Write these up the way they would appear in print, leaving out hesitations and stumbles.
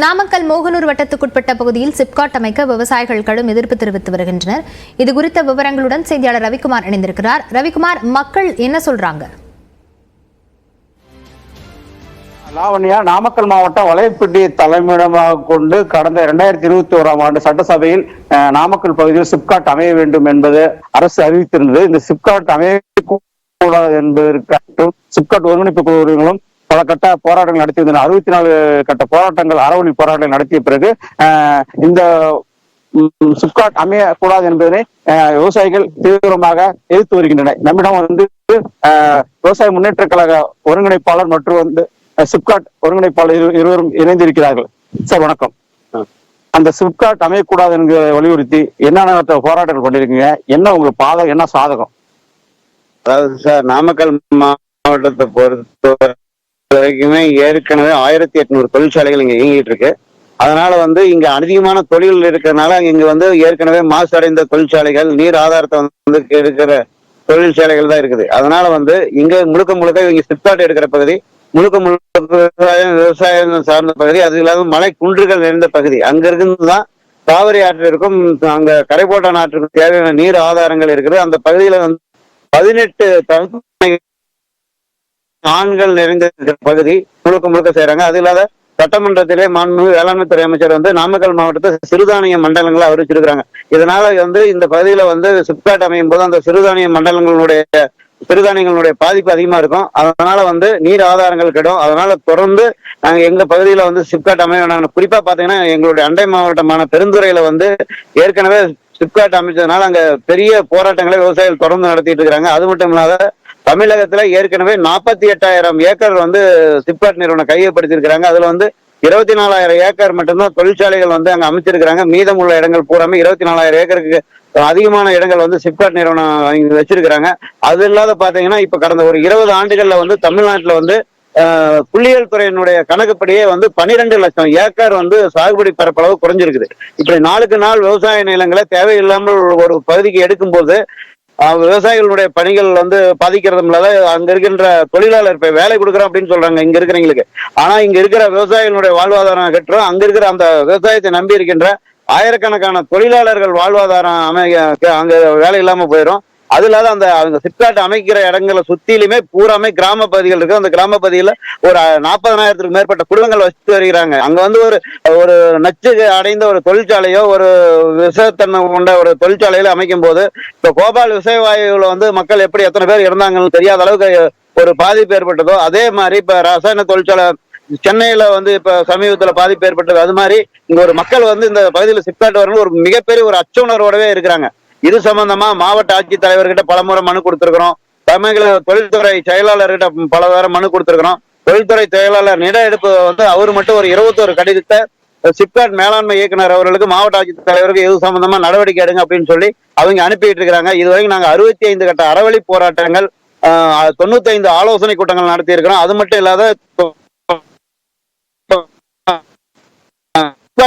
நாமக்கல் மோகனூர் வட்டத்துக்குட்பட்ட பகுதியில் சிப்காட் அமைக்க விவசாயிகள் கடும் எதிர்ப்பு தெரிவித்து வருகின்றனர். இதுகுறித்த விவரங்களுடன் செய்தியாளர் ரவிக்குமார் இணைந்திருக்கிறார். ரவிக்குமார், மக்கள் என்ன சொல்றாங்க? லாவண்யா, நாமக்கல் மாவட்டம் வலைப்பிட்டி தலைமையிடமாக கொண்டு கடந்த 2021ஆம் ஆண்டு சட்டசபையில் நாமக்கல் பகுதியில் சிப்காட் அமைய வேண்டும் என்பது அரசு அறிவித்திருந்தது. இந்த சிப்காட் அமையக்கூடாது என்பதற்காக சிப்காட் ஒருங்கிணைப்பு குழுவினரும் பல கட்ட போராட்டங்கள் நடத்தியிருந்தனர். 64 கட்ட போராட்டங்கள், அறவழி போராட்டங்கள் நடத்திய பிறகு இந்த சிப்காட் அமையக்கூடாது என்பதனை விவசாயிகள் தீவிரமாக எதிர்த்து வருகின்றனர். நம்மிடம் விவசாய முன்னேற்ற கழக ஒருங்கிணைப்பாளர் மற்றும் சிப்காட் ஒருங்கிணைப்பாளர் இருவரும் இணைந்திருக்கிறார்கள். சார் வணக்கம். அந்த சிப்காட் அமையக்கூடாது என்கிற வலியுறுத்தி என்னென்ன போராட்டங்கள் பண்ணிருக்கீங்க? என்ன உங்களுக்கு பாதகம், என்ன சாதகம்? அதாவது சார், நாமக்கல் மாவட்டத்தை பொறுத்த வரைக்குமே ஏற்கனவே 1800 தொழிற்சாலைகள் இங்க இயங்கிட்டு இருக்கு. அதனால இங்க அதிகமான தொழில் இருக்கிறதுனால இங்க ஏற்கனவே மாசு அடைந்த தொழிற்சாலைகள், நீர் ஆதாரத்தை எடுக்கிற தொழிற்சாலைகள் தான் இருக்குது. அதனால இங்க முழுக்க இவங்க சிப்காட் எடுக்கிற பகுதி முழுக்க விவசாயம் சார்ந்த பகுதி. அது இல்லாத மலை குன்றுகள் நிறைந்த பகுதி. அங்க இருந்துதான் காவிரி ஆற்றிற்கும் அங்க கரைப்போட்டான் ஆற்றுக்கும் தேவையான நீர் ஆதாரங்கள் இருக்குது. அந்த பகுதியில 18 ஆண்கள் நிறைந்த பகுதி முழுக்க செய்யறாங்க. அது இல்லாத சட்டமன்றத்திலே மாண்புமிகு வேளாண்மை துறை அமைச்சர் நாமக்கல் மாவட்டத்தை சிறுதானிய மண்டலங்களை அறிவிச்சிருக்கிறாங்க. இதனால இந்த பகுதியில சிப்காட் அமையும் போது அந்த சிறுதானியங்களுடைய பாதிப்பு அதிகமா இருக்கும். அதனால நீர் ஆதாரங்கள் கெடும். அதனால தொடர்ந்து நாங்க எங்க பகுதியில சிப்காட் அமைய, குறிப்பா பாத்தீங்கன்னா எங்களுடைய அண்டை மாவட்டமான பெருந்துறையில ஏற்கனவே சிப்காட் அமைச்சதுனால அங்க பெரிய போராட்டங்களை விவசாயிகள் தொடர்ந்து நடத்திட்டு இருக்காங்க. அது மட்டும் இல்லாத தமிழகத்துல ஏற்கனவே 48,000 ஏக்கர் சிப்காட் நிறுவனம் கையப்படுத்திருக்கிறாங்க. அதுல 24,000 ஏக்கர் மட்டும்தான் தொழிற்சாலைகள் அங்க அமைச்சிருக்கிறாங்க. மீதமுள்ள இடங்கள் பூராமே 24,000 ஏக்கருக்கு அதிகமான இடங்கள் சிப்காட் நிறுவனம் வச்சிருக்கிறாங்க. அது இல்லாத பாத்தீங்கன்னா இப்ப கடந்த ஒரு 20 ஆண்டுகள்ல தமிழ்நாட்டுல புள்ளியியல் துறையினுடைய கணக்குப்படியே 12 லட்சம் ஏக்கர் சாகுபடி பரப்பளவு குறைஞ்சிருக்குது. இப்படி நாளுக்கு நாள் விவசாய நிலங்களை தேவையில்லாமல் ஒரு பகுதிக்கு எடுக்கும் போது விவசாயிகளுடைய பணிகள் பாதிக்கிறதும் இல்லாத அங்க இருக்கின்ற தொழிலாளர் இப்ப வேலை கொடுக்குறோம் அப்படின்னு சொல்றாங்க இங்க இருக்கிறவங்களுக்கு. ஆனா இங்க இருக்கிற விவசாயிகளுடைய வாழ்வாதாரம் கட்டுறோம். அங்க இருக்கிற அந்த விவசாயத்தை நம்பி இருக்கின்ற ஆயிரக்கணக்கான தொழிலாளர்கள் வாழ்வாதாரம் அங்க வேலை இல்லாம போயிடும். அது இல்லாத அவங்க சிப்காட் அமைக்கிற இடங்களை சுத்திலுமே பூராமே கிராம பகுதிகள் இருக்கு. அந்த கிராம பகுதியில ஒரு 40,000க்கு மேற்பட்ட குடும்பங்கள் வசித்து வருகிறாங்க. அங்க ஒரு நச்சு அடைந்த ஒரு தொழிற்சாலையோ ஒரு விஷத்தன்மை கொண்ட ஒரு தொழிற்சாலையில அமைக்கும் போது இப்ப கோபால் விசைவாயுல மக்கள் எப்படி எத்தனை பேர் இருந்தாங்கன்னு தெரியாத அளவுக்கு ஒரு பாதிப்பு ஏற்பட்டதோ, அதே மாதிரி இப்ப ரசாயன தொழிற்சாலை சென்னையில இப்ப சமீபத்துல பாதிப்பு ஏற்பட்டது. அது மாதிரி இங்க ஒரு மக்கள் இந்த பகுதியில சிப்காட் வரணும் ஒரு மிகப்பெரிய ஒரு அச்சுணர்வோடவே இருக்கிறாங்க. இது சம்பந்தமா மாவட்ட ஆட்சித்தலைவர்கிட்ட பலமுறை மனு கொடுத்திருக்கிறோம். தமிழக தொழில்துறை செயலாளர்கிட்ட பல மனு கொடுத்திருக்கிறோம். தொழில்துறை செயலாளர் நில எடுப்பு அவரு மட்டும் ஒரு 21 கடிதத்தை சிப்காட் மேலாண்மை இயக்குனர் அவர்களுக்கு, மாவட்ட ஆட்சித்தலைவருக்கு இது சம்பந்தமா நடவடிக்கை எடுங்க அப்படின்னு சொல்லி அவங்க அனுப்பிட்டு இருக்கிறாங்க. இதுவரைக்கும் நாங்க 65 கட்ட அறவழி போராட்டங்கள், 95 ஆலோசனை கூட்டங்கள் நடத்தி இருக்கிறோம். அது மட்டும் இல்லாத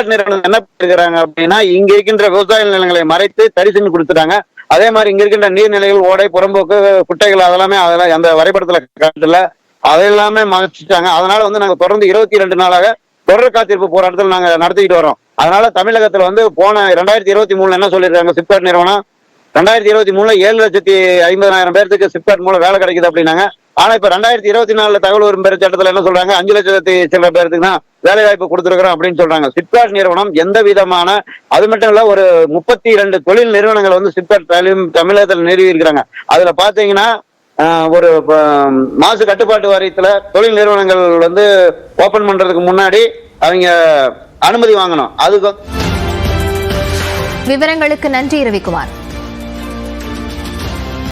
நிறுவனம் என்ன பண்ணிருக்கிறாங்க அப்படின்னா, இங்க இருக்கின்ற விவசாய நிலங்களை மறைத்து தரிசனம் கொடுத்துட்டாங்க. அதே மாதிரி இங்க இருக்கின்ற நீர்நிலைகள், ஓடை, புறம்போக்கு, குட்டைகள் அதெல்லாம் அந்த வரைபடத்துல காட்டல, அதெல்லாமே மறைச்சிட்டாங்க. அதனால நாங்க தொடர்ந்து 22 நாளாக தொடர் காத்திருப்பு போராட்டத்தில் நாங்க நடத்திக்கிட்டு வரோம். அதனால தமிழகத்துல போன 2023 என்ன சொல்லிருக்காங்க சிப்காட் நிறுவனம், 2023 7,50,000 பேருக்கு சிப்காட் மூலம் வேலை கிடைக்குது அப்படின்னாங்க. ஆனா இப்ப 2024 தகவல் உரிமை பெற சட்டத்துல என்ன சொல்றாங்க, 5 லட்சத்தி சில பேருக்கு தான் வேலை வாய்ப்பு கொடுத்துருக்கிறோம் அப்படின்னு சொல்றாங்க. சிப்காட் நிறுவனம் எந்த விதமான, அது மட்டும் இல்ல ஒரு 32 தொழில் நிறுவனங்கள் சிப்காட் தமிழகத்தில் நிறுவி இருக்கிறாங்க. அதுல பாத்தீங்கன்னா ஒரு மாசு கட்டுப்பாட்டு வாரியத்துல தொழில் நிறுவனங்கள் ஓபன் பண்றதுக்கு முன்னாடி அவங்க அனுமதி வாங்கணும். அதுக்கு விவரங்களுக்கு நன்றி ரவிக்குமார்.